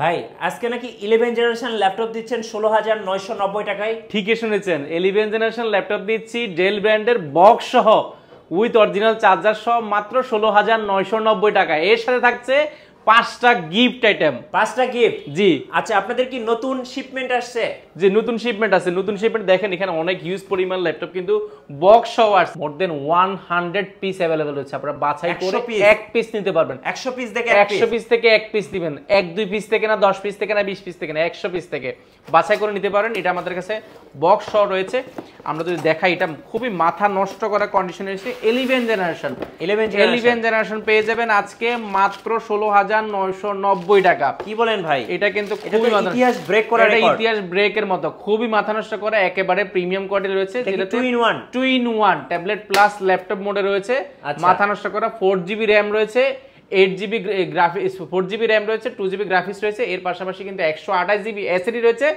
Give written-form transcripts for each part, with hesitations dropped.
ভাই আজকে নাকি 11 জেনারেশন ল্যাপটপ দিচ্ছেন 16,990 টাকায়। ঠিকই শুনেছেন, 11 জেনারেশন ল্যাপটপ দিচ্ছি ডেল ব্র্যান্ডের বক্স সহ উইথ অরিজিনাল চার্জার সহ মাত্র 16,990 টাকা। এর সাথে থাকছে 5টা গিফট আইটেম। 5টা গিফট? জি। আচ্ছা, আপনাদের কি নতুন শিপমেন্ট আসছে? যে নতুন শিপমেন্ট আছে, নতুন শিপমেন্ট দেখেন এখানে অনেক হিউজ পরিমাণ ল্যাপটপ কিন্তু বক্স সহ আছে। মোর দেন 100 পিস अवेलेबल হচ্ছে, আপনারা বাছাই করে এক পিস নিতে পারবেন। 100 পিস থেকে 100 পিস থেকে এক পিস দিবেন, 1-2 পিস থেকে না, 10 পিস থেকে না, 20 পিস থেকে না, 100 পিস থেকে বাছাই করে নিতে পারেন। এটা আমাদের কাছে বক্স সহ রয়েছে। আমরা যদি দেখাই, এটা খুবই মাথা নষ্ট করা কন্ডিশনে রয়েছে। 11 জেনারেশন পেয়ে যাবেন আজকে মাত্র 16,990 টাকা। কি বলেন ভাই? এটা কিন্তু খুবই ইতিহাস ব্রেক করা রেকর্ড। এটা ইতিহাস ব্রেকের মতো খুবই মাথা নষ্ট করা, একেবারে প্রিমিয়াম কোয়ালিটি রয়েছে, যেটা 2 in 1 ট্যাবলেট প্লাস ল্যাপটপ মোডে রয়েছে। মাথা নষ্ট করা 4GB র‍্যাম রয়েছে, 8GB গ্রাফিক্স, 4GB র‍্যাম রয়েছে, 2GB গ্রাফিক্স রয়েছে। এর পাশাপাশি কিন্তু 128GB এসএসডি রয়েছে।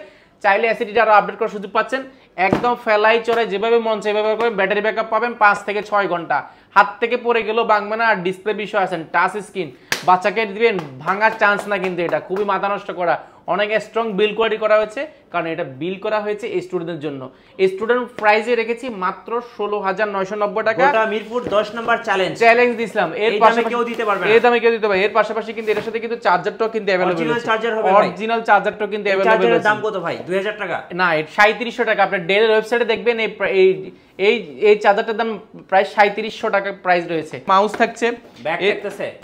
চাইলে এসএসডিটা আরো আপডেট করার সুযোগ পাচ্ছেন। একদম ফেলাই চড়াই যেভাবে মন চায় সেভাবে করে ব্যাটারি ব্যাকআপ পাবেন 5 থেকে 6 ঘন্টা। হাত থেকে পড়ে গেলেও ভাঙবে না। আর ডিসপ্লে বিষয় আছেন, টাচ স্ক্রিন, বাচ্চাকে দিবেন ভাঙার চান্স না। কিন্তু এটা খুবই মাথা নষ্ট করা, অনেক স্ট্রং বিল কোয়ালিটি করা হয়েছে, কারণ এটা বিল করা হয়েছে স্টুডেন্টদের জন্য। স্টুডেন্ট প্রাইসে রেখেছি মাত্র 16,990 টাকা। গোটা মিরপুর 10 নম্বর চ্যালেঞ্জ দিছিলাম। এর পাশে কেউ দিতে পারবে না, এই দামে কেউ দিতে পারবে। এর পাশাপাশি কিন্তু এর সাথে কিন্তু চার্জারটাও কিন্তু अवेलेबल আছে। অরিজিনাল চার্জারটাও কিন্তু अवेलेबल আছে। চার্জারের দাম কত ভাই? 2000 টাকা না, 3700 টাকা। আপনি ডেলের ওয়েবসাইটে দেখবেন এই চার্জারটার দাম প্রায় 3700 টাকা প্রাইস রয়েছে। মাউস থাকছে,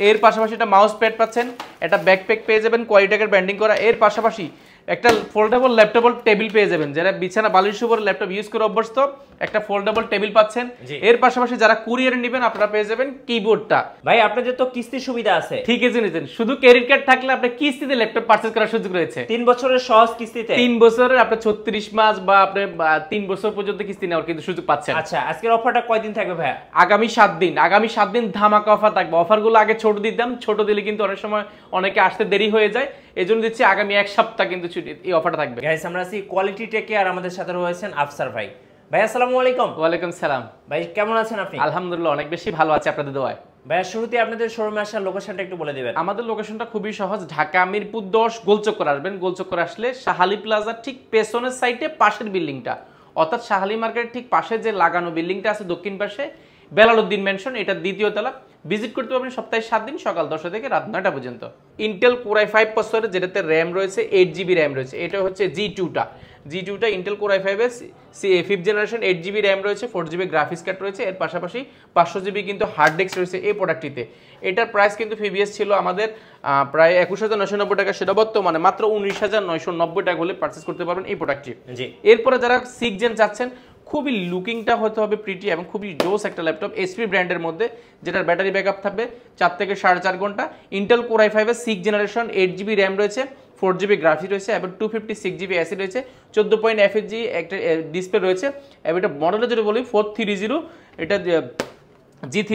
এর পাশাপাশি একটা মাউস প্যাড পাচ্ছেন, একটা ব্যাকপ্যাক পেয়ে যাবেন কোয়ালিটিকের ব্র্যান্ডিং করা। এর পাশাপাশি একটা ফোল্ডেবল ল্যাপটপ টেবিল পেয়ে যাবেন। যারা বিছানা বালিশের উপর ল্যাপটপ ইউজ করে অভ্যস্ত, একটা ফোল্ডেবল টেবিল পাচ্ছেন। এর পাশাপাশি যারা কুরিয়ারে নেবেন আপনারা পেয়ে যাবেন কিবোর্ডটা। ভাই আপনাদের তো কিস্তির সুবিধা আছে? ঠিকই জেনেছেন, শুধু ক্রেডিট কার্ড থাকলে আপনি কিস্তিতে ল্যাপটপ পারচেজ করার সুযোগ রয়েছে। 3 বছরের সহজ কিস্তিতে, 3 বছরের আপনি 36 মাস বা আপনি 3 বছর পর্যন্ত কিস্তি নেওয়ার কিন্তু সুযোগ পাচ্ছেন। আচ্ছা, আজকের অফারটা কয়দিন থাকবে ভাই? আগামী 7 দিন। আগামী 7 দিন ধামাকা অফার থাকবে। অফারগুলো আগে ছোট দিতাম, ছোট দিলে কিন্তু অনেক সময় অনেকে আসতে দেরি হয়ে যায়। এজন্য দিচ্ছি আগামী এক সপ্তাহ কিন্তু এই অফারটা থাকবে। গাইস, আমরা আছি কোয়ালিটি টেকে, আর আমাদের সাথে রয়েছেন আফসার ভাই। ভাই আসসালামু আলাইকুম। ওয়ালাইকুম সালাম। ভাই কেমন আছেন আপনি? আলহামদুলিল্লাহ অনেক বেশি ভালো আছি আপনাদের দোয়ায়। ভাই শুরুতে আপনাদের শোরুমে আসার লোকেশনটা একটু বলে দিবেন। আমাদের লোকেশনটা খুবই সহজ, ঢাকা মিরপুর 10 গোলচক্কর আসবেন। গোলচক্কর আসলে শাহালি প্লাজার ঠিক পেছনের সাইডে পাশের বিল্ডিংটা, অর্থাৎ শাহালি মার্কেটের ঠিক পাশে যে লাগানো বিল্ডিংটা আছে দক্ষিণ পাশে, বেলালউদ্দিন মেনশন, এটা দ্বিতীয় তলা। ভিজিট করতে পারবেন সপ্তাহে 7 দিন, সকাল 10টা থেকে রাত 9টা পর্যন্ত। ইন্টেল কোর i5 প্রসেসরের, যেটাতে র‍্যাম রয়েছে 8GB র‍্যাম রয়েছে। এটা হচ্ছে G2টা ইন্টেল কোর i5 এর 5th জেনারেশন, 8GB র‍্যাম রয়েছে, 4GB গ্রাফিক্স কার্ড রয়েছে। এর পাশাপাশি 500GB কিন্তু হার্ড ডিস্ক রয়েছে এই প্রোডাক্টটিতে। এটার প্রাইস কিন্তু প্রিভিয়াস ছিল আমাদের প্রায় 21,990 টাকা, সেটা বর্তমানে মাত্র 19,990 টাকা হলে পারচেজ করতে পারবেন এই প্রোডাক্টটি। এরপরে যারা 6 জেন চাচ্ছেন, খুবই লুকিংটা হতে হবে প্রিটি এবং খুবই জোস একটা ল্যাপটপ এসপি ব্র্যান্ডের মধ্যে, যেটার ব্যাটারি ব্যাকআপ থাকবে 4 থেকে 4.5 ঘন্টা। ইন্টেল কোর i5 এর 6th জেনারেশন, 8GB র‍্যাম রয়েছে, 4GB গ্রাফিক্স রয়েছে এবং 256GB এসএসডি রয়েছে, 14.5 একটা ডিসপ্লে রয়েছে। এবং এটা মডেলে যদি বলি 430, এটা G3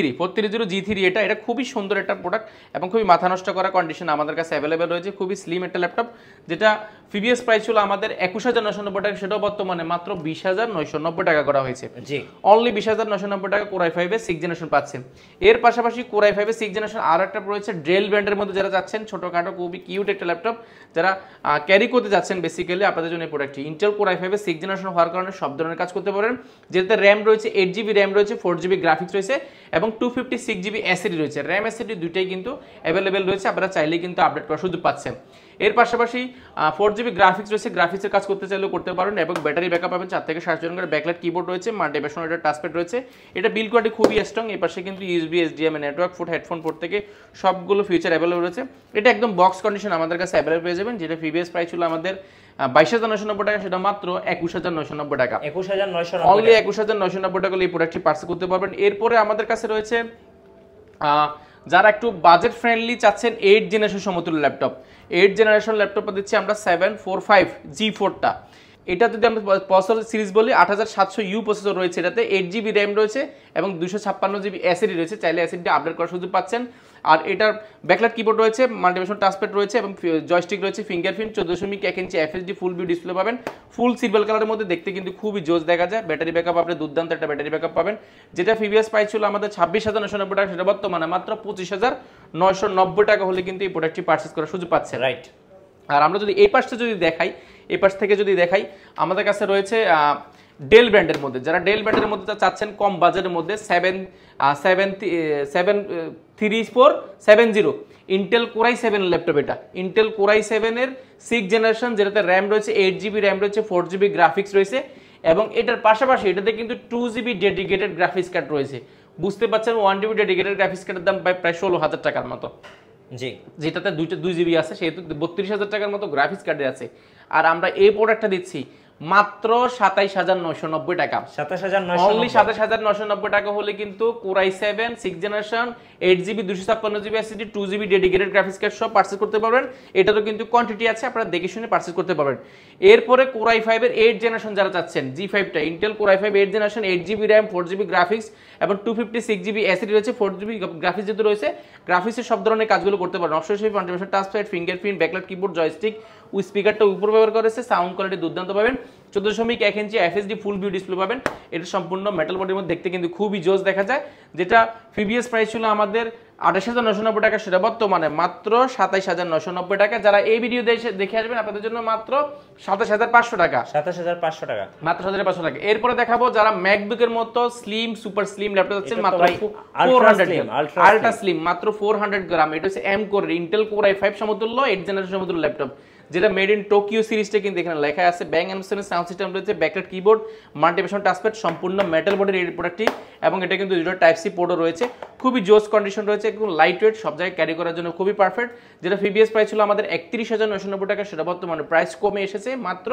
এটা খুবই সুন্দর একটা প্রোডাক্ট এবং খুবই মাথা নষ্ট করা কন্ডিশন আমাদের কাছে अवेलेबल রয়েছে। খুবই স্লিম একটা ল্যাপটপ, যেটা প্রিভিয়াস প্রাইস ছিল আমাদের 21,990 টাকা, সেটাও বর্তমানে মাত্র 20,990 টাকা করা হয়েছে। জি, অনলি 20,990 টাকা কোর i5 এর 6th জেনারেশন পাচ্ছেন। এর পাশাপাশি কোর i5 এর 6th জেনারেশন আর একটা রয়েছে ডেল ব্র্যান্ডের মধ্যে, যারা যাচ্ছেন ছোটখাটো খুবই কিউট একটা ল্যাপটপ, যারা ক্যারি করতে যাচ্ছেন বেসিক্যালি আপনাদের জন্য এই প্রোডাক্টটি। ইন্টেল কোর i5 এর 6th জেনারেশন হওয়ার কারণে সব ধরনের কাজ করতে পারেন, যেটাতে র‍্যাম রয়েছে 8GB র‍্যাম রয়েছে, 4GB গ্রাফিক্স রয়েছে এবং 256GB এসএসডি রয়েছে। র‍্যাম এসএসডি দুইটাই কিন্তু अवेलेबल রয়েছে, আপনারা চাইলেই কিন্তু আপডেট করার সুযোগ পাচ্ছেন। এর পাশাপাশি 4GB গ্রাফিক্স রয়েছে, গ্রাফিক্সের কাজ করতে চাইলেও করতে পারেন এবং ব্যাটারি ব্যাকআপ পাবেন 4 থেকে 7 ঘন্টার। ব্যাকলাইট কিবোর্ড রয়েছে, মাল্টিপ্যাশন একটা টাচপ্যাড রয়েছে। এটা বিল্ড কোয়ালিটি খুবই স্ট্রং। এই পাশে কিন্তু USB, HDMI, network port, headphone port থেকে সবগুলো ফিচার अवेलेबल রয়েছে। এটা একদম বক্স কন্ডিশন আমাদের কাছে अवेलेबल পেয়ে যাবেন, যেটা প্রিভিয়াস প্রাইস ছিল আমাদের 22,990 টাকা, সেটা মাত্র 21,990 টাকা। 21,990 অনলি 21,990 টাকা এই প্রোডাক্টটি পারচেজ করতে পারবেন। এরপরে আমাদের কাছে রয়েছে যারা একটু বাজেট ফ্রেন্ডলি চাচ্ছেন 8 জেনারেশন সমতুল্য ল্যাপটপ, 8 জেনারেশন ল্যাপটপ দিচ্ছি আমরা 745 G4টা। এটা যদি আমরা প্রসেসর সিরিজ বলি 8700U প্রসেসর রয়েছে, এটাতে 8GB র‍্যাম রয়েছে এবং 256GB এসএসডি রয়েছে। চাইলে এসএসডি আপডেট করার সুযোগ পাচ্ছেন। আর এটার ব্যাকলাইট কিবোর্ড রয়েছে, মাল্টিপ্যাশন টাচপ্যাড রয়েছে এবং জয়স্টিক রয়েছে, ফিঙ্গারপ্রিন্ট, 14.1 ইঞ্চি এফএসডি ফুল ভিউ ডিসপ্লে পাবেন। ফুল সিলভার কালারের মধ্যে দেখতে কিন্তু খুবই জোস দেখা যায়। ব্যাটারি ব্যাকআপ আপনি দুর্দান্ত একটা ব্যাটারি ব্যাকআপ পাবেন, যেটা প্রিভিয়াস প্রাইস ছিল আমাদের 26,990 টাকা, সেটা বর্তমানে মাত্র 25,990 টাকা হলে কিন্তু এই প্রোডাক্টটি পারচেজ করার সুযোগ পাচ্ছেন। রাইট। আর আমরা যদি এই পাশটা যদি দেখাই, এই পাশ থেকে যদি দেখাই, আমাদের কাছে রয়েছে ডেল ব্র্যান্ডের মধ্যে, যারা ডেল ব্র্যান্ডের মধ্যে চাচ্ছেন কম বাজেটের মধ্যে 73470 ইন্টেল কোর i7 ল্যাপটপ। এটা ইন্টেল কোর i7 এর 6th জেনারেশন, যেটাতে র্যাম রয়েছে 8GB, র্যাম রয়েছে 4GB, গ্রাফিক্স রয়েছে এবং এটার পাশাপাশি এটাতে কিন্তু 2GB ডেডিকেটেড গ্রাফিক্স কার্ড রয়েছে। বুঝতে পারছেন 1GB ডেডিকেটেড গ্রাফিক্স কার্ডের দাম প্রায় 16,000 টাকার মতো। জি, যেটাতে 2GB আছে, সেহেতু 32,000 টাকার মতো গ্রাফিক্স কার্ডে আছে। আর আমরা এই প্রোডাক্টটা দিচ্ছি মাত্র 27,990 টাকা। 27,990 টাকা হলে কিন্তু core i7 6th generation 8GB 256GB SSD 2GB dedicated graphics card সব পারচেজ করতে পারবেন। এটারও কিন্তু কোয়ান্টিটি আছে, আপনারা দেখে শুনে পারচেজ করতে পারবেন। এরপরে কোর i5 এর 8th জেনারেশন যারা চাচ্ছেন, G5টা Intel core i5 8th generation 8GB RAM 4GB graphics এবং 256GB SSD রয়েছে, 4GB গ্রাফিক্স যেহেতু রয়েছে, গ্রাফিক্সের সব ধরনের কাজগুলো করতে পারবেন। অবশ্যই fundamental touch pad, fingerprint, backlight keyboard, joystick, ওই স্পিকারটা উপর ব্যবহার করেছে, সাউন্ড কোয়ালিটি দুর্দান্ত পাবেন। 14.1 ইঞ্চি FHD ফুল ভিউ ডিসপ্লে পাবেন। এটা সম্পূর্ণ মেটাল বডির মধ্যে দেখতে কিন্তু খুবই জোস দেখা যায়। যেটা প্রিভিয়াস প্রাইস ছিল আমাদের 28,990 টাকা, সেটা বর্তমানে মাত্র 27,990 টাকা। যারা এই ভিডিও দেখে আসবেন আপনাদের জন্য মাত্র 27,500 টাকা। 27,500 টাকা, মাত্র 27,500 টাকা। এরপরে দেখাবো যারা ম্যাকবুকের মতো স্লিম সুপার স্লিম ল্যাপটপ আছেন, মাত্র 400 আলট্রা স্লিম, মাত্র 400 গ্রাম। এটা হচ্ছে M core Intel core i5 সমতুল্য 8th জেনারেশন সমতুল্য ল্যাপটপ, যেটা মেড ইন টোকিও সিরিজটা কিন্তু এখানে লেখা আছে। ব্যাং এন্ড সাউন্ড সিস্টেম রয়েছে, ব্যাকলাইট কিবোর্ড, মাল্টিভিশন টাচপ্যাড, সম্পূর্ণ মেটাল বডির এই প্রোডাক্টটি এবং এটা কিন্তু দুটো টাইপ সি পোর্টও রয়েছে। খুবই জোস কন্ডিশন রয়েছে, একদম লাইট ওয়েট, সব জায়গায় ক্যারি করার জন্য খুবই পারফেক্ট। যেটা প্রিভিয়াস প্রাইস ছিল আমাদের 31,990 টাকা, সেটা বর্তমানে প্রাইস কমে এসেছে মাত্র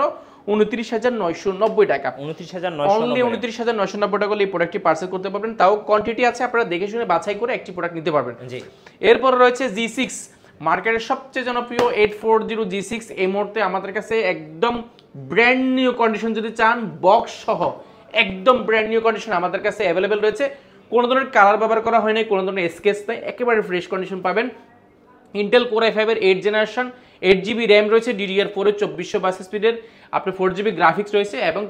29,990 টাকা। 29,990 টাকা হলে এই প্রোডাক্টটি পার্সেল করতে পারবেন। তাও কোয়ান্টিটি আছে, আপনারা দেখে শুনে বাছাই করে একটি প্রোডাক্ট নিতে পারবেন। এরপর রয়েছে G6, মার্কেটের সবচেয়ে জনপ্রিয় 840 G6। এই মুহূর্তে আমাদের কাছে একদম ব্র্যান্ড নিউ কন্ডিশন, যদি চান বক্স সহ একদম ব্র্যান্ড নিউ কন্ডিশন আমাদের কাছে অ্যাভেলেবেল রয়েছে। কোনো ধরনের কালার ব্যবহার করা হয় নাই, কোনো ধরনের স্কেচ নাই, একেবারে ফ্রেশ কন্ডিশন পাবেন। ইন্টেল কোর i5 এর 8th জেনারেশন 8GB র্যাম রয়েছে, DDR4 এর 2400 স্পিডের, আপনার 4GB গ্রাফিক্স রয়েছে এবং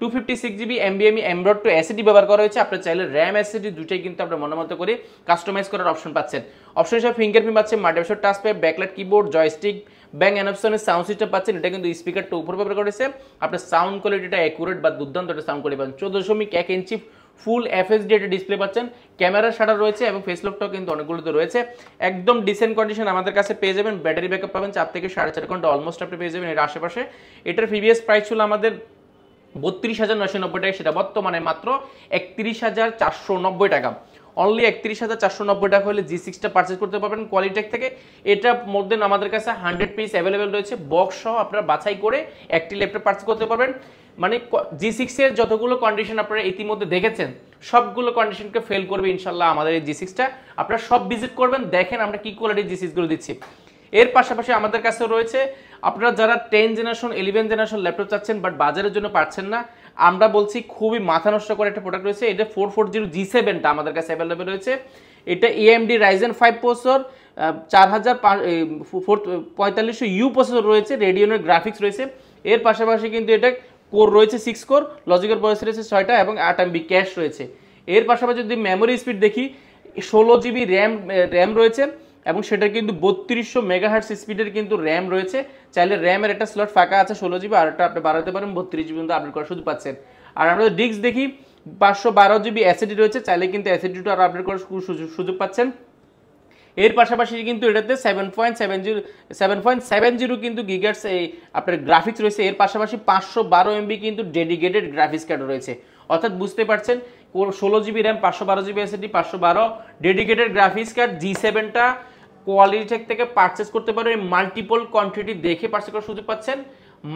256GB NVMe M.2 SSD ব্যবহার করা হয়েছে। আপনার চাইলে র্যাম SSD দুটোই কিন্তু আপনার মতো করে কাস্টমাইজ করার অপশন পাচ্ছেন। অপশন হিসেবে ফিঙ্গারপ্রিন্ট পাচ্ছেন, multivision touch pad, backlight keyboard, joystick, bang and sound system পাচ্ছেন। এটা কিন্তু স্পিকারটা উপর ব্যবহার করেছে। আপনার সাউন্ড কোয়ালিটিটা অ্যাকুরেট বা দুর্দান্ত একটা সাউন্ড কোয়ালিটি পাচ্ছেন। 14.1 ইঞ্চি ফুল FHD একটা ডিসপ্লে পাচ্ছেন, ক্যামেরা শাটার রয়েছে এবং ফেস লকটাও কিন্তু অনেকগুলোতে রয়েছে। একদম ডিসেন্ট কন্ডিশন আমাদের কাছে পেয়ে যাবেন। ব্যাটারি ব্যাকআপ পাবেন 4 থেকে 4.5 ঘন্টা অলমোস্ট আপনি পেয়ে যাবেন এর আশেপাশে। এটার প্রিভিয়াস প্রাইস ছিল আমাদের 32,990 টাকা, সেটা বর্তমানে মাত্র 31,490 টাকা। অনলি 31,490 টাকা হলে G6টা পারচেজ করতে পারবেন কোয়ালিটেক থেকে। এটার মধ্যে আমাদের কাছে 100 পিস অ্যাভেলেবেল রয়েছে, বক্স সহ আপনারা বাছাই করে একটি ল্যাপটপ পারচেজ করতে পারবেন। মানে G6 এর যতগুলো কন্ডিশন আপনারা ইতিমধ্যে দেখেছেন সবগুলো কন্ডিশনকে ফেল করবে ইনশাল্লাহ আমাদের এই G6টা। আপনারা সব ভিজিট করবেন, দেখেন আমরা কি কোয়ালিটির G6 গুলো দিচ্ছি। এর পাশাপাশি আমাদের কাছে রয়েছে আপনারা যারা 10th generation 11th generation laptop চাচ্ছেন বাট বাজারের জন্য পাচ্ছেন না, আমরা বলছি খুবই মাথা নষ্ট করে একটা প্রোডাক্ট রয়েছে। এটা 440 G7টা আমাদের কাছে অ্যাভেলেবেল রয়েছে। এটা AMD Ryzen 5 processor, 4500U processor রয়েছে, রেডিয়নের গ্রাফিক্স রয়েছে। এর পাশাপাশি কিন্তু এটা কোর রয়েছে 6 কোর, লজিক্যাল প্রসেসর রয়েছে 6টা এবং 8MB ক্যাশ রয়েছে। এর পাশাপাশি যদি মেমোরি স্পিড দেখি 16GB র্যাম রয়েছে এবং সেটা কিন্তু 3200 মেগাহার্টজ স্পিডের কিন্তু র্যাম রয়েছে। চাইলে র্যামের একটা স্লট ফাঁকা আছে 16GB, আর একটা আপনি বাড়াতে পারেন 32GB পর্যন্ত আপডেট করার সুযোগ পাচ্ছেন। আর আমরা ডিস্ক দেখি 512GB SSD রয়েছে, চাইলে কিন্তু SSDটা আর আপডেট করার সুযোগ পাচ্ছেন। এর পাশাপাশি কিন্তু এটাতে 7.70 কিন্তু গিগাহার্টজ এই আপনার গ্রাফিক্স রয়েছে। এর পাশাপাশি 512 MB কিন্তু ডেডিকেটেড গ্রাফিক্স কার্ড রয়েছে। অর্থাৎ বুঝতে পারছেন 16GB RAM, 512GB SSD, 512 dedicated graphics card. G7টা কোয়ালিটেক থেকে পারচেজ করতে পারেন, মাল্টিপল কোয়ান্টিটি দেখে পারচেজ করার সুযোগ পাচ্ছেন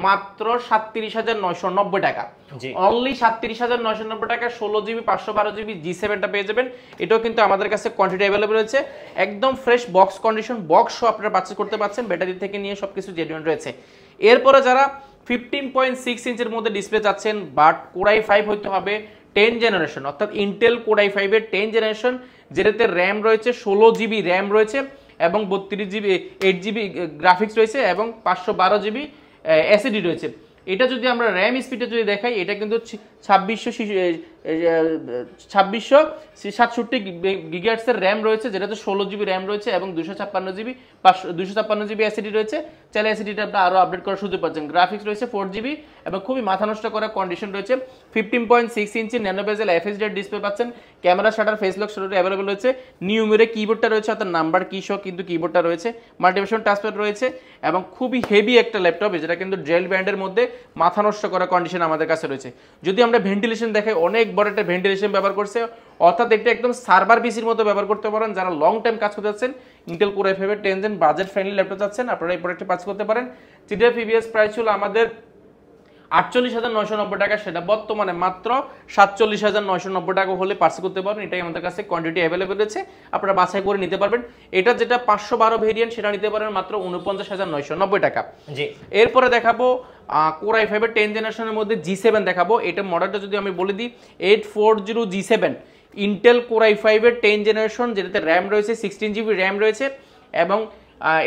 মাত্র 37,990 টাকা। অনলি 37,990 টাকা 16GB 512GB G7টা পেয়ে যাবেন। এটাও কিন্তু আমাদের কাছে কোয়ান্টিটি অ্যাভেলেবল রয়েছে, একদম ফ্রেশ বক্স কন্ডিশন, বক্স সহ আপনারা পারচেজ করতে পারছেন। ব্যাটারি থেকে নিয়ে সবকিছু জেনুইন রয়েছে। এরপরে যারা 15.6 ইঞ্চের মধ্যে ডিসপ্লে চাচ্ছেন বাট কোর i5 হইতে হবে 10 জেনারেশন, অর্থাৎ ইন্টেল কোর i5 এর 10 জেনারেশন, যেটাতে র্যাম রয়েছে 16GB র্যাম রয়েছে এবং 32GB 8GB গ্রাফিক্স রয়েছে এবং 512GB SSD রয়েছে। এটা যদি আমরা র্যাম স্পিডে যদি দেখাই, এটা কিন্তু 2667 গিগাহার্টজের র্যাম রয়েছে, যেটাতে 16 জিবি র্যাম রয়েছে এবং 256 জিবি এসএসডি রয়েছে। চাইলে এসএসডিটা আপনি আরো আপডেট করার সুযোগ পাচ্ছেন। গ্রাফিক্স রয়েছে 4 জিবি এবং খুবই মাথা নষ্ট করা কন্ডিশন রয়েছে। 15.6 inch nano bezel FSD display পাচ্ছেন। Camera shutter, face lock shutter available রয়েছে। নিউমেরিক কিবোর্ডটা রয়েছে, অর্থাৎ নাম্বার কি সহ কিন্তু কিবোর্ডটা রয়েছে। মাল্টিফাংশন টাচপ্যাড রয়েছে এবং খুবই হেভি একটা ল্যাপটপ, যেটা কিন্তু জেল ব্যান্ডের মধ্যে মাথা নষ্ট করা কন্ডিশন আমাদের কাছে রয়েছে। যদি আমরা ভেন্টিলেশন দেখাই, অনেক বড় একটা ভেন্টিলেশন ব্যবহার করছে, অর্থাৎ এটা একদম সার্ভার পিসির মতো ব্যবহার করতে পারেন। যারা লং টাইম কাজ করতে যাচ্ছেন, Intel core i5 10 gen budget friendly laptop চাচ্ছেন, আপনারা এই প্রোডাক্টে পাস করতে পারেন। যেটা প্রিভিয়াস প্রাইস ছিল আমাদের 48,990 টাকা, সেটা বর্তমানে মাত্র 47,990 টাকা হলে পার্সেল করতে পারবেন। এটাই আমাদের কাছে কোয়ান্টিটি অ্যাভেলেবল রয়েছে, আপনারা বাছাই করে নিতে পারবেন। এটা যেটা 512 ভেরিয়েন্ট, সেটা নিতে পারবেন মাত্র 49,990 টাকা। জি, এরপরে দেখাবো কোর i5 10 জেনারেশনের মধ্যে G7 দেখাবো। এটা মডেলটা যদি আমি বলে দিই 840 G7, Intel core i5 10 generation, যেটাতে র্যাম রয়েছে 16 জিবি র্যাম রয়েছে এবং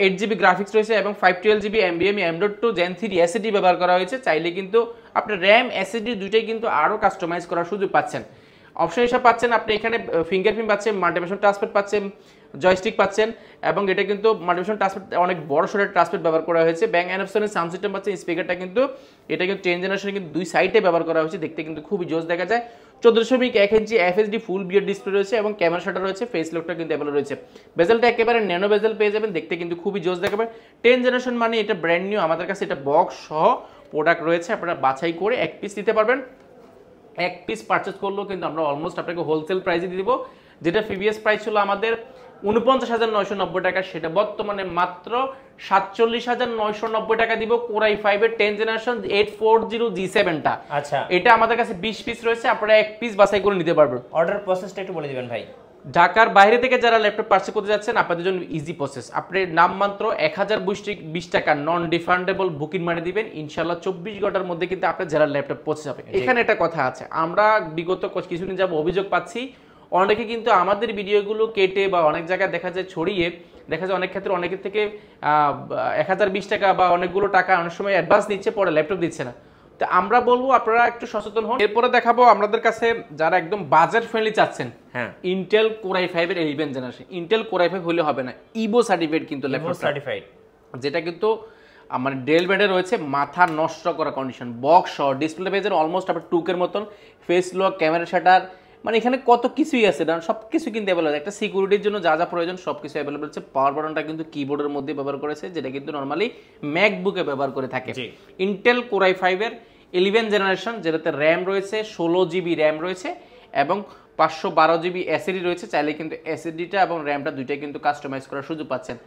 8 জিবি গ্রাফিক্স রয়েছে এবং 512 GB NVMe M.2 Gen 3 SSD ব্যবহার করা হয়েছে। চাইলে কিন্তু আপনার র্যাম SSD দুইটাই কিন্তু আরও কাস্টমাইজ করার সুযোগ পাচ্ছেন। অপশন হিসাবে পাচ্ছেন আপনি এখানে ফিঙ্গারপ্রিন্ট পাচ্ছেন, মাল্টিফাংশন টাচপ্যাড পাচ্ছেন, জয়স্টিক পাচ্ছেন এবং এটা কিন্তু মাল্টিফাংশন টাচপ্যাড অনেক বড় সড়ো টাচপ্যাড ব্যবহার করা হয়েছে। ব্যাং এনএফসনের সাউন্ড সিস্টেম পাচ্ছেন। স্পিকারটা কিন্তু এটা কিন্তু 10 জেনারেশনে কিন্তু দুই সাইডে ব্যবহার করা হয়েছে, দেখতে কিন্তু খুবই জোস দেখা যায়। 14.1 ইঞ্চি এফএসডি ফুল বিয়ার ডিসপ্লে রয়েছে এবং ক্যামেরা শাটার রয়েছে, ফেস লকটা কিন্তু অ্যাভেলেবল রয়েছে। বেজেলটা একেবারে ন্যানো বেজেল পেয়ে যাবেন, দেখতে কিন্তু খুবই জোস দেখাবে। 10 জেনারেশন মানে এটা ব্র্যান্ড নিউ, আমাদের কাছে এটা বক্স সহ প্রোডাক্ট রয়েছে, আপনারা বাছাই করে এক পিস নিতে পারবেন। এক পিস পারচেজ করলেও কিন্তু আমরা অলমোস্ট আপনাকে হোলসেল প্রাইসে দিয়ে দিব। যেটা প্রিভিয়াস প্রাইস ছিল আমাদের 49,990 টাকা, সেটা বর্তমানে মাত্র 47,990 টাকা দিব। Core i5 10 generation 840 G7টা। আচ্ছা, এটা আমাদের কাছে 20 পিস রয়েছে, আপনারা এক পিস বাছাই করে নিতে পারবেন। অর্ডার প্রসেসটা একটু বলে দিবেন ভাই। ঢাকার বাইরে থেকে যারা ল্যাপটপ পারচেজ করতে যাচ্ছেন, আপনাদের জন্য ইজি প্রসেস। আপনি নামমাত্র 1020 টাকা নন রিফান্ডেবল বুকিং মানি দিবেন, ইনশাআল্লাহ 24 ঘন্টার মধ্যে কিন্তু আপনার যারা ল্যাপটপ পৌঁছে যাবে। এখানে একটা কথা আছে, আমরা বিগত কিছুদিন যাব অভিযোগ পাচ্ছি, অনেকে কিন্তু আমাদের ভিডিওগুলো কেটে বা অনেক জায়গায় দেখা যায় ছড়িয়ে, দেখা যায় অনেক ক্ষেত্রে অনেকের থেকে 1020 টাকা বা অনেকগুলো টাকা অনেক সময় অ্যাডভান্স নিচ্ছে, পরে ল্যাপটপ দিচ্ছে না। তো আমরা বলবো আপনারা একটু সচেতন হন। এরপরে দেখাবো আমাদের কাছে যারা একদম বাজেট ফ্রেন্ডলি চাচ্ছেন, হ্যাঁ, Intel core i5 11 generation. Intel core i5 হলে হবে না, ইভো সার্টিফাইড কিন্তু ল্যাপটপ সার্টিফাইড, যেটা কিন্তু আমার ডেল ব্যান্ডে রয়েছে, মাথা নষ্ট করা কন্ডিশন, বক্স সহ ডিসপ্লে পেজের অলমোস্ট আপনার টুকের মতন, ফেস লক, ক্যামেরা শাটার, মানে এখানে কত কিছুই আছে না, সব কিছু কিন্তু অ্যাভেলেবল। একটা সিকিউরিটির জন্য যা যা প্রয়োজন সব কিছু অ্যাভেলেবল আছে। পাওয়ার বাটনটা কিন্তু কিবোর্ডের মধ্যে ব্যবহার করেছে, যেটা কিন্তু নর্মালি ম্যাকবুকে ব্যবহার করে থাকে। ইন্টেল কোর i5 11 জেনারেশন, যেটাতে র্যাম রয়েছে 16 জিবি র্যাম রয়েছে এবং 512 জিবি এসএসডি রয়েছে। চাইলে কিন্তু এসএসডিটা এবং র্যামটা দুইটাই কিন্তু কাস্টমাইজ করার সুযোগ পাচ্ছেন।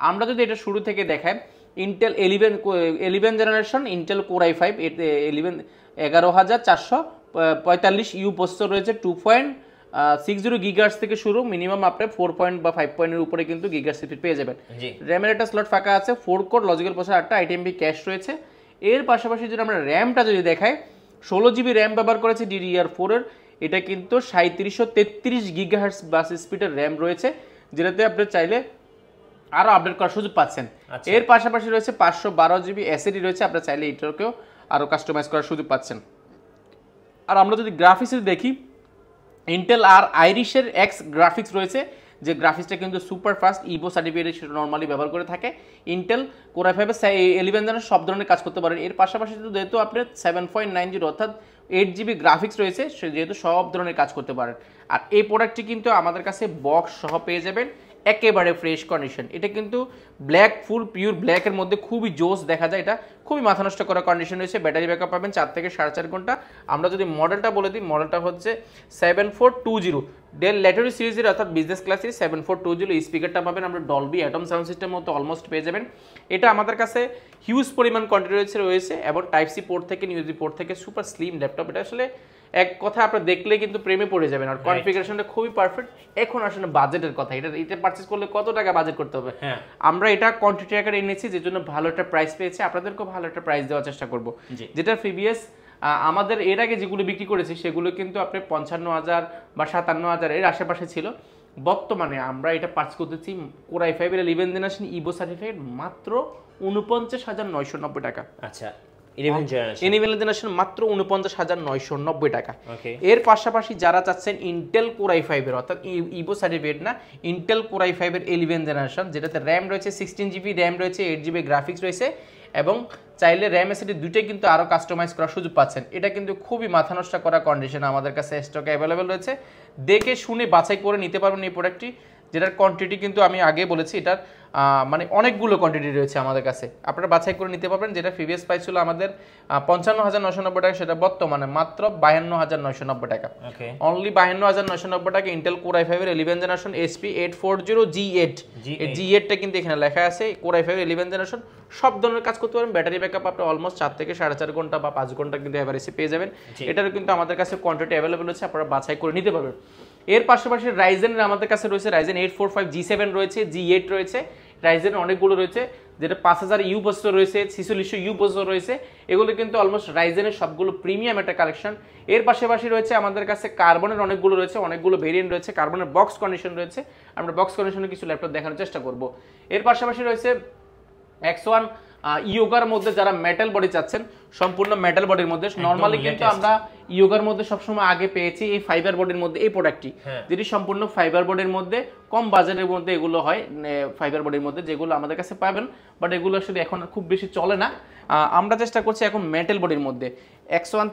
আমরা যদি এটা শুরু থেকে দেখাই, Intel 11 generation Intel core i5 11,445 you processor রয়েছে, 2.60 গিগাহার্টজ থেকে শুরু, মিনিমাম আপনি 4 পয়েন্ট বা 5 পয়েন্টের উপরে কিন্তু গিগাহার্টজ স্পিড পেয়ে যাবেন। র্যামের একটা স্লট ফাঁকা আছে, 4 কোর লজিক্যাল প্রসেসর, 8টা আইটিএমবি ক্যাশ রয়েছে। এর পাশাপাশি যদি আমরা র্যামটা যদি দেখাই, 16 জিবি র্যাম ব্যবহার করেছে DDR4 এর, এটা কিন্তু 3733 গিগাহার্টজ বাস স্পিডের র্যাম রয়েছে, যেটাতে আপনি চাইলে আরো আপডেট করার সুযোগ পাচ্ছেন। এর পাশাপাশি রয়েছে 512 জিবি এসএসডি রয়েছে, আপনারা চাইলে এটাকেও আরো কাস্টমাইজ করার সুযোগ পাচ্ছেন। আর আমরা যদি গ্রাফিক্স দেখি, ইন্টেল আর আইরিশের এক্স গ্রাফিক্স রয়েছে, যে গ্রাফিক্সটা কিন্তু সুপার ফাস্ট, ইভো সার্টিফিকেট সেটা নর্মালি ব্যবহার করে থাকে। ইন্টেল কোর i5 11 জেনারেশন সব ধরনের কাজ করতে পারেন। এর পাশাপাশি যেহেতু আপনার 7.90 অর্থাৎ 8 জিবি গ্রাফিক্স রয়েছে, সে যেহেতু সব ধরনের কাজ করতে পারেন। আর এই প্রোডাক্টটি কিন্তু আমাদের কাছে বক্স সহ পেয়ে যাবেন, একেবারে ফ্রেশ কন্ডিশন। এটা কিন্তু ব্ল্যাক, ফুল পিওর ব্ল্যাকের মধ্যে খুবই জোস দেখা যায়, এটা খুবই মাথা নষ্ট করা কন্ডিশন রয়েছে। ব্যাটারি ব্যাকআপ পাবেন 4 থেকে 4.5 ঘন্টা। আমরা যদি মডেলটা বলে দিই, মডেলটা হচ্ছে 7420 ডেল ল্যাটিটিউড সিরিজের, অর্থাৎ বিজনেস ক্লাস সিরিজ 7420। স্পিকারটা পাবেন আমরা ডলবি অ্যাটম সাউন্ড সিস্টেম মতো অলমোস্ট পেয়ে যাবেন। এটা আমাদের কাছে হিউজ পরিমাণ কোয়ান্টিটি রয়েছে এবং টাইপ সি পোর্ট থেকে ইউএসবি পোর্ট থেকে সুপার স্লিম ল্যাপটপ। এটা আসলে এক কথা আপনি দেখলে কিন্তু প্রেমে পড়ে যাবেন। আর কনফিগারেশনটা খুবই পারফেক্ট। এখন আসলে বাজেটের কথা, এটা পারচেজ করলে কত টাকা বাজেট করতে হবে, আমরা এটা কোয়ান্টিটি আকারে এনেছি, যে জন্য ভালো একটা প্রাইস পেয়েছে, আপনাদেরকেও ভালো একটা প্রাইস দেওয়ার চেষ্টা করব। যেটা প্রিভিয়াস আমাদের এর আগে যেগুলো বিক্রি করেছি সেগুলো কিন্তু আপনি 55,000 বা 57,000 এর আশেপাশে ছিল। বর্তমানে আমরা এটা পারচেজ করতেছি core i5 11 generation Ivo certified মাত্র 49,990 টাকা। আচ্ছা, 11 জেনারেশন 11 জেনারেশন মাত্র 49,990 টাকা। ওকে, এর পাশাপাশি যারা চাচ্ছেন ইন্টেল কোর i5 এর অর্থাৎ ইভো সার্টিফিকেট না, ইন্টেল কোর i5 এর 11 জেনারেশন, যেটাতে র্যাম রয়েছে 16GB, র্যাম রয়েছে 8GB, গ্রাফিক্স রয়েছে এবং চাইলে র্যাম এসএসডি দুইটাই কিন্তু আরো কাস্টমাইজ করার সুযোগ পাচ্ছেন। এটা কিন্তু খুবই মাথা নষ্ট করা কন্ডিশন আমাদের কাছে স্টকে অ্যাভেলেবেল রয়েছে। দেখে শুনে বাছাই করে নিতে পারবেন এই প্রোডাক্টটি, যেটার কোয়ান্টিটি কিন্তু আমি আগে বলেছি এটার মানে অনেকগুলো কোয়ান্টিটি রয়েছে আমাদের কাছে, আপনারা বাছাই করে নিতে পারবেন। যেটা প্রিভিয়াস প্রাইস ছিল আমাদের 55,990 টাকা, সেটা বর্তমানে মাত্র 52,990 টাকা। ওকে, অনলি 52,990 টাকা ইন্টেল কোর i5 এর 11 জেনারেশন SP840G8, এই G8টা কিন্তু এখানে লেখা আছে কোর i5 এর 11 জেনারেশন। সব ধরনের কাজ করতে পারেন, ব্যাটারি ব্যাকআপ আপনি অলমোস্ট 4 থেকে 4.5 ঘন্টা বা 5 ঘন্টা কিন্তু এভারেজে পেয়ে যাবেন। এটারও কিন্তু আমাদের কাছে কোয়ান্টিটি অ্যাভেলেবল আছে, আপনারা বাছাই করে নিতে পারবেন। এর পাশাপাশি রাইজেনের আমাদের কাছে রয়েছে রাইজেন 845 G7 রয়েছে, G8 রয়েছে, রাইজেনের অনেকগুলো রয়েছে, যেটা 5000U প্রসেসর রয়েছে, 4600U প্রসেসর রয়েছে। এগুলো কিন্তু অলমোস্ট রাইজেনের সবগুলো প্রিমিয়াম একটা কালেকশন। এর পাশাপাশি রয়েছে আমাদের কাছে কার্বনের অনেকগুলো রয়েছে, অনেকগুলো ভেরিয়েন্ট রয়েছে, কার্বনের বক্স কন্ডিশন রয়েছে। আমরা বক্স কন্ডিশনে কিছু ল্যাপটপ দেখানোর চেষ্টা করব। এর পাশাপাশি রয়েছে X1 ইয়োগার মধ্যে যারা মেটাল বডি চাচ্ছেন, সম্পূর্ণ মেটাল বডির মধ্যে। নরমালি কিন্তু আমরা ইয়োগার মধ্যে সবসময় আগে পেয়েছি এই ফাইবার বডির মধ্যে এই প্রোডাক্টটি, যেটি সম্পূর্ণ ফাইবার বডির মধ্যে, কম বাজেটের মধ্যে এগুলো হয় ফাইবার বডির মধ্যে, যেগুলো আমাদের কাছে পাবেন, বাট এগুলো আসলে এখন খুব বেশি চলে না। আমরা চেষ্টা করছি এখন মেটাল বডির মধ্যে। X1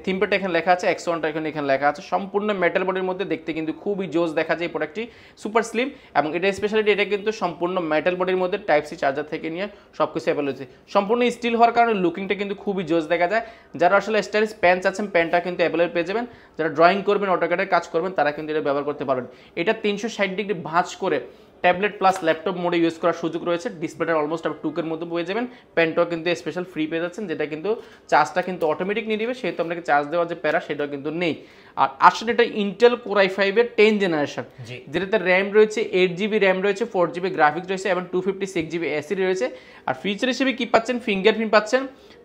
থিমপ্যাড এখানে লেখা আছে, X1টা এখানে লেখা আছে, সম্পূর্ণ মেটাল বডির মধ্যে, দেখতে কিন্তু খুবই জোস দেখা যায় এই প্রোডাক্টটি, সুপার স্লিম। এবং এটা স্পেশালিটি, এটা কিন্তু সম্পূর্ণ মেটাল বডির মধ্যে, টাইপ সি চার্জার থেকে নিয়ে সব কিছু অ্যাভেলেবল হচ্ছে। সম্পূর্ণ স্টিল হওয়ার কারণে লুকিংটা কিন্তু খুবই জোস দেখা যায়। যারা আসলে স্টাইলিশ প্যান্ট চাচ্ছেন, প্যান্টটা কিন্তু অ্যাভেলেবল পেয়ে যাবেন। যারা ড্রয়িং করবেন, অটোক্যাডের কাজ করবেন, তারা কিন্তু এটা ব্যবহার করতে পারবেন। এটা 360 ডিগ্রি ভাঁজ করে ট্যাবলেট প্লাস ল্যাপটপ মোডে ইউজ করার সুযোগ রয়েছে। ডিসপ্লেটা অলমোস্ট আপনি 2 এর মধ্যে পেয়ে যাবেন। পেনটাও কিন্তু স্পেশাল ফ্রি পেয়ে যাচ্ছেন, যেটা কিন্তু চার্জটা কিন্তু অটোমেটিক নিয়ে নেবে, সেহেতু আপনাকে চার্জ দেওয়ার যে প্যারা সেটাও কিন্তু নেই। আর আসলে এটা ইন্টেল কোর i5 এর 10 জেনারেশন, যেটাতে র্যাম রয়েছে 8GB, র্যাম রয়েছে 4GB, গ্রাফিক্স রয়েছে এবং 256GB এসএসডি রয়েছে। আর ফিচার হিসেবে কি পাচ্ছেন, ফিঙ্গারপ্রিন্ট পাচ্ছেন,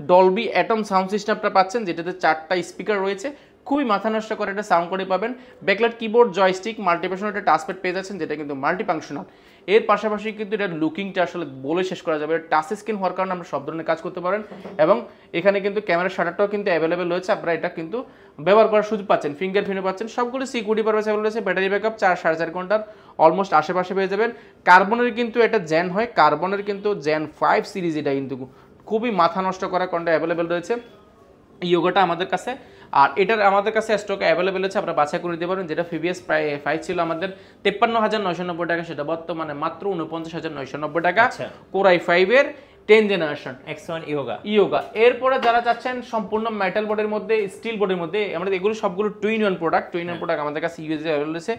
ডলবি অ্যাটম সাউন্ড সিস্টেমটা পাচ্ছেন, যেটাতে 4টা স্পিকার রয়েছে, খুবই মাথা নষ্ট করে একটা সাউন্ড করে পাবেন। ব্যাকলাইট কিবোর্ড, জয়স্টিক, মাল্টিফাংশনাল একটা টাচপ্যাড পেয়ে যাচ্ছেন, যেটা কিন্তু মাল্টিফাংশনাল। এর পাশাপাশি কিন্তু এটার লুকিংটা আসলে বলে শেষ করা যাবে। টাচ স্ক্রিন হওয়ার কারণে আমরা সব ধরনের কাজ করতে পারেন এবং এখানে কিন্তু ক্যামেরা শাটারটাও কিন্তু অ্যাভেলেবেল রয়েছে, আপনারা এটা কিন্তু ব্যবহার করার সুযোগ পাচ্ছেন। ফিঙ্গারপ্রিন্টও পাচ্ছেন, সবগুলো সিকিউরিটি পারপাস অ্যাভেলেবল রয়েছে। ব্যাটারি ব্যাকআপ 4.5 ঘন্টার অলমোস্ট আশেপাশে পেয়ে যাবেন। কার্বনের কিন্তু এটা জেন হয়, কার্বনের কিন্তু জেন 5 সিরিজ, এটা কিন্তু খুবই মাথা নষ্ট করা কোনটা অ্যাভেলেবেল রয়েছে ইয়োগাটা আমাদের কাছে। আর এটার আমাদের কাছে স্টকে অ্যাভেলেবেল আছে, আপনারা বাছাই করে নিতে পারেন। যেটা প্রিভিয়াস প্রাইস ছিল আমাদের 53,990 টাকা, সেটা বর্তমানে মাত্র 49,990 টাকা। কোর i5 এর 10 জেনারেশন X1 ইয়োগা। এরপরে যারা চাচ্ছেন সম্পূর্ণ মেটাল বডির মধ্যে, স্টিল বডির মধ্যে, আমাদের এগুলো সবগুলো টুইন ওয়ান প্রোডাক্ট আমাদের কাছে ইউএসএ অ্যাভেলেবল আছে।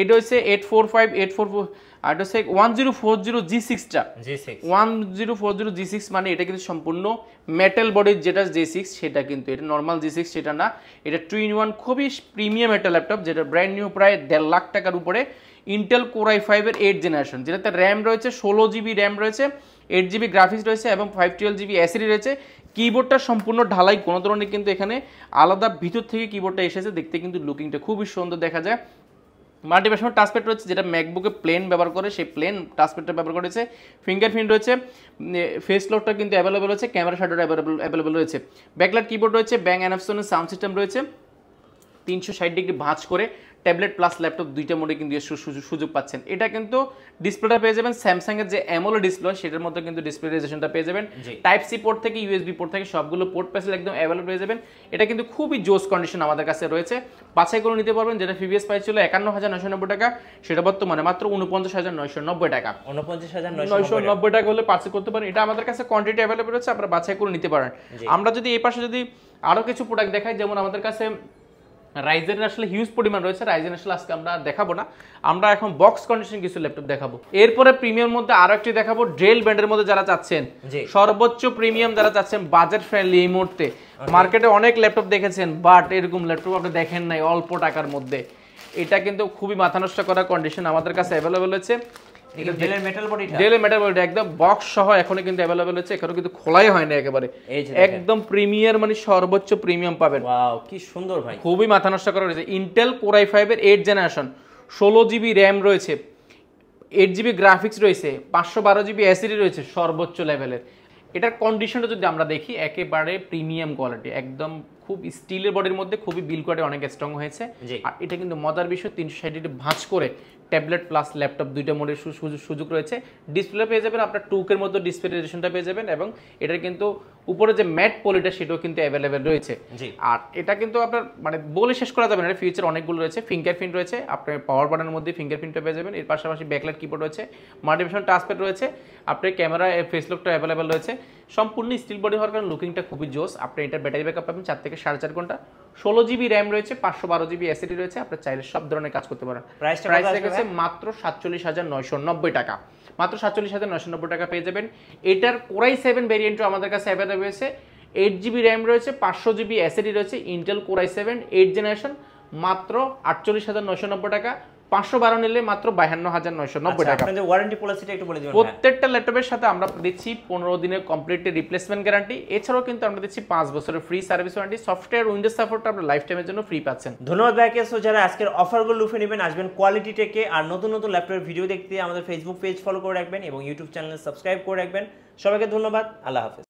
এটা হচ্ছে 845, 844, আর এটা হচ্ছে 1040 G6টা, 1040 G6, মানে এটা কিন্তু সম্পূর্ণ মেটাল বডির যেটা G6 সেটা কিন্তু, এটা নর্মাল G6 সেটা না, এটা টুইন ওয়ান খুবই প্রিমিয়াম একটা ল্যাপটপ, যেটা ব্র্যান্ড নিউ প্রায় 1.5 লাখ টাকার উপরে। ইন্টেল কোর i5 এর 8 জেনারেশন, যেটাতে র্যাম রয়েছে 16GB, র্যাম রয়েছে 8GB, গ্রাফিক্স রয়েছে এবং 512GB এসএসডি রয়েছে। কিবোর্ডটা সম্পূর্ণ ঢালাই, কোনো ধরনের কিন্তু এখানে আলাদা ভিতর থেকে কিবোর্ডটা এসেছে, দেখতে কিন্তু লুকিংটা খুবই সুন্দর দেখা যায়। মাল্টিপ্যাশনাল টাচপ্যাড রয়েছে, যেটা ম্যাকবুকে প্লেন ব্যবহার করে, সেই প্লেন টাচপ্যাডটা ব্যবহার করেছে। ফিঙ্গারপ্রিন্ট রয়েছে, ফেস লকটা কিন্তু অ্যাভেলেবল আছে, ক্যামেরা শাটার অ্যাভেলেবল রয়েছে। ব্যাকলাইট কিবোর্ড রয়েছে, ব্যাং অ্যানফসনের সাউন্ড সিস্টেম রয়েছে, 360 ডিগ্রি ভাঁজ করে ট্যাবলেট প্লাস ল্যাপটপ দুইটা মোডে কিন্তু সুযোগ পাচ্ছেন। এটা কিন্তু ডিসপ্লেটা পেয়ে যাবেন স্যামসাং এর যে অ্যামোলেড ডিসপ্লে, সেটার মধ্যে কিন্তু ডিসপ্লে রেজোলিউশনটা পেয়ে যাবেন। টাইপ সি পোর্ট থেকে ইউএসবি পোর্ট থেকে সবগুলো পোর্ট প্যাসেল একদম অ্যাভেলেবল পেয়ে যাবেন। এটা কিন্তু খুবই জোস কন্ডিশন আমাদের কাছে রয়েছে, বাছাই করে নিতে পারবেন। যেটা প্রিভিয়াস প্রাইস ছিল 51,990 টাকা, সেটা বর্তমানে মাত্র 49,990 টাকা। 49,990 টাকা হলে পারচেজ করতে পারেন। এটা আমাদের কাছে কোয়ান্টিটি অ্যাভেলেবল আছে, আপনারা বাছাই করে নিতে পারেন। আমরা যদি এই পাশে যদি আরো কিছু প্রোডাক্ট দেখাই, যেমন আমাদের কাছে রাইজেনের আসলে হিউজ পরিমাণ রয়েছে, রাইজেন আসলে আজকে আমরা দেখাবো না, আমরা এখন বক্স কন্ডিশন কিছু ল্যাপটপ দেখাবো। এরপরে প্রিমিয়াম মধ্যে আরো একটি দেখাবো, ডেল ব্র্যান্ডের মধ্যে যারা চাচ্ছেন সর্বোচ্চ প্রিমিয়াম, যারা চাচ্ছেন বাজেট ফ্রেন্ডলি। এই মুহূর্তে মার্কেটে অনেক ল্যাপটপ দেখেছেন, বাট এরকম ল্যাপটপ আপনি দেখেন নাই অল্প টাকার মধ্যে। এটা কিন্তু খুবই মাথা নষ্ট করা কন্ডিশন আমাদের কাছে অ্যাভেলেবল আছে। ডেলের মেটাল বডিটা, ডেলের মেটাল বডিটা একদম বক্স সহ এখনো কিন্তু অ্যাভেলেবল আছে, এখনো কিন্তু খোলাই হয় না একেবারে, একদম প্রিমিয়ার, মানে সর্বোচ্চ প্রিমিয়াম পাবেন। ওয়াও কি সুন্দর ভাই, খুবই মাথা নষ্ট করা রয়েছে। ইন্টেল কোর i5 এর 8 জেনারেশন, 16GB র্যাম রয়েছে, 8GB গ্রাফিক্স রয়েছে, 512GB এসএসডি রয়েছে, সর্বোচ্চ লেভেলের। এটার কন্ডিশনটা যদি আমরা দেখি একেবারে প্রিমিয়াম কোয়ালিটি, একদম খুব স্টিলের বডির মধ্যে খুবই বিল কোয়ালিটি অনেক স্ট্রং হয়েছে। আর এটা কিন্তু মজার বিষয় 360 ভাঁজ করে ট্যাবলেট প্লাস ল্যাপটপ দুইটা মোডের সুযোগ রয়েছে। ডিসপ্লে পেয়ে যাবেন আপনার 2K মধ্যে ডিসপ্লে রেজোলিউশনটা পেয়ে যাবেন, এবং এটার কিন্তু উপরে যে ম্যাট পলিটা সেটাও কিন্তু অ্যাভেলেবেল রয়েছে। আর এটা কিন্তু আপনার মানে বলে শেষ করা যাবে না, এটা ফিচার অনেকগুলো রয়েছে। ফিঙ্গারপ্রিন্ট রয়েছে, আপনার পাওয়ার বাটনের মধ্যে ফিঙ্গারপ্রিন্টটা পেয়ে যাবেন, এর পাশাপাশি ব্যাকলাইট কিবোর্ড রয়েছে, মাল্টিভিশন টাচপ্যাড রয়েছে, আপনার ক্যামেরা ফেস লকটা অ্যাভেলেবেল রয়েছে। সম্পূর্ণ স্টিল বডি হওয়ার কারণে লুকিংটা খুবই জোস। আপনি এটার ব্যাটারি ব্যাকআপ পাবেন 4 থেকে 4.5 ঘন্টা, 16GB র্যাম রয়েছে, 512GB এসএসডি রয়েছে, আপনি চাইলে সব ধরনের কাজ করতে পারেন। প্রাইস রেখেছে মাত্র 47,990 টাকা, মাত্র 47,990 টাকা পেয়ে যাবেন। এটার কোরাই 7 ভেরিয়েন্টও আমাদের কাছে অ্যাভেলেবল রয়েছে, 8GB র্যাম রয়েছে, 500GB এসএসডি রয়েছে, ইন্টেল কোরাই 7 8 জেনারেশন, মাত্র 48,990 টাকা। 512 নিলে মাত্র 52,990 টাকা। আপনাদের ওয়ারেন্টি পলিসিটা একটু বলে দিবেন। প্রত্যেকটা ল্যাপটপের সাথে আমরা দিচ্ছি 15 দিনের কমপ্লিট রিপ্লেসমেন্ট গ্যারান্টি, এছাড়াও কিন্তু আমরা দিচ্ছি 5 বছরের free service warranty. Software Windows সাপোর্টটা আপনারা লাইফ টাইমের জন্য ফ্রি পাচ্ছেন। ধন্যবাদ ভাইকে। সো যারা আজকের অফারগুলো লুফে নেবেন, আসবেন কোয়ালিটি টেকে, আর নতুন নতুন ল্যাপটপের ভিডিও দেখতে আমাদের ফেসবুক পেজ ফলো করে রাখবেন এবং ইউটিউব চ্যানেল সাবস্ক্রাইব করে রাখবেন। সবাইকে ধন্যবাদ, আল্লাহ হাফেজ।